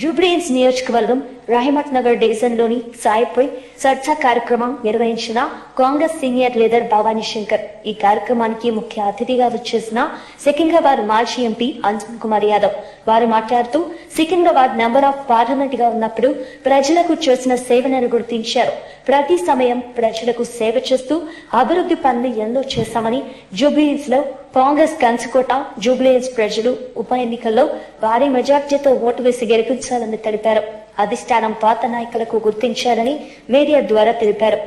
జూబ్లీహిల్స్ నియోజకవర్గం రహమత్ నగర్ డివిజన్లోని సాయిపై చర్చా కార్యక్రమం నిర్వహించిన కాంగ్రెస్ సీనియర్ లీడర్ భవానీ శంకర్. ఈ కార్యక్రమానికి ముఖ్య అతిథిగా వచ్చేసిన సికింద్రాబాద్ మాజీ ఎంపీ అంజన్ కుమార్ యాదవ్. వారు మాట్లాడుతూ సికింద్రాబాద్ నంబర్ ఆఫ్ పార్లమెంట్ గా ఉన్నప్పుడు ప్రజలకు చేసిన సేవలను గుర్తించారు. ప్రతి సమయం ప్రజలకు సేవ చేస్తూ అభివృద్ధి పనులు ఎన్నో చేశామని, జూబ్లీహిల్స్ లో కాంగ్రెస్ కంచుకోట జూబ్లీహిల్స్ ప్రజలు ఉప ఎన్నికల్లో భారీ మెజార్టీతో ఓటు వేసి గెలిపించాలని తెలిపారు. అధిష్టానం పాత నాయకులకు గుర్తించాలని మీడియా ద్వారా తెలిపారు.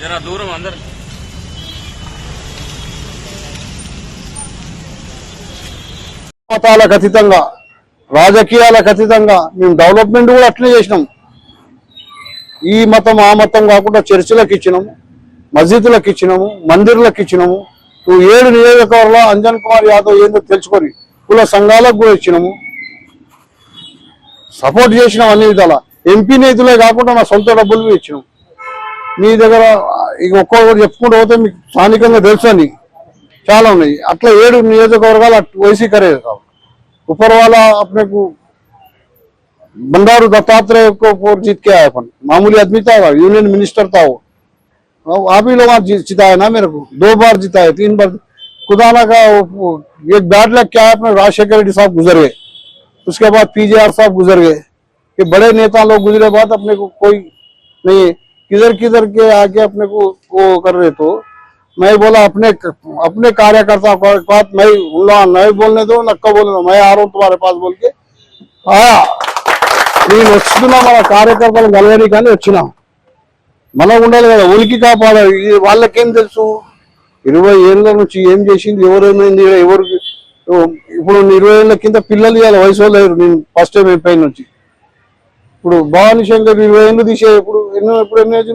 जरा दूर अंदर మతాలకు అతీతంగా రాజకీయాలకు అతీతంగా మేము డెవలప్మెంట్ కూడా అట్లే చేసినాం. ఈ మతం ఆ మతం కాకుండా చర్చిలకు ఇచ్చినాము, మస్జిద్లకు ఇచ్చినాము, మందిర్లకు ఇచ్చినాము. 7 నియోజకవర్గంలో అంజన్ కుమార్ యాదవ్ ఏందో తెలుసుకొని కుల సంఘాలకు కూడా ఇచ్చినాము, సపోర్ట్ చేసినాం. అన్ని విధాలా ఎంపీ నేతలే కాకుండా నా సొంత డబ్బులు ఇచ్చినాం. మీ దగ్గర ఇక ఒక్కొక్కరు చెప్పుకుంటూ పోతే మీకు స్థానికంగా తెలుసు అని చాలా ఉన్నాయి. అట్లా 7 నియోజకవర్గాలు वैसी करेगा। ऊपर वाला अपने को बंडारू दत्तात्रेय को जीत के आया, अपन मामूली आदमी था, यूनियन मिनिस्टर था वो। आप ही लोग जिताया ना मेरे को, 2 बार जिताए, 3 बार। खुदाना का एक बैड लक क्या है, अपने राजशेखर रेड्डी साहब गुजर गए, उसके बाद पीजेआर साहब गुजर गए, ये बड़े नेता लोग गुजरे बाद अपने को कोई नहीं है। किधर के आके अपने को कर रहे। तो मैं बोला अपने कार्यकर्ता को बात मैं नहीं बोलने दो, नक्का बोलने दो, मैं आ रहा हूँ तुम्हारे पास बोल के आया। నేను వస్తున్నా మన కార్యకర్తలు గలవని కానీ వచ్చినా మనం ఉండాలి కదా, ఉనికి కాపాడాలి. వాళ్ళకేం తెలుసు 20 ఏళ్ళ నుంచి ఏం చేసింది, ఎవరేమైంది, ఎవరికి. ఇప్పుడు 20 ఏళ్ళ కింద పిల్లలు ఇవ్వాలి, వయసు లేరు. నేను ఫస్ట్ టైం ఎంపీ నుంచి ఇప్పుడు భవానీ శంకర్ 20 ఏళ్ళు తీసే, ఎప్పుడు ఎన్ని ఏజ్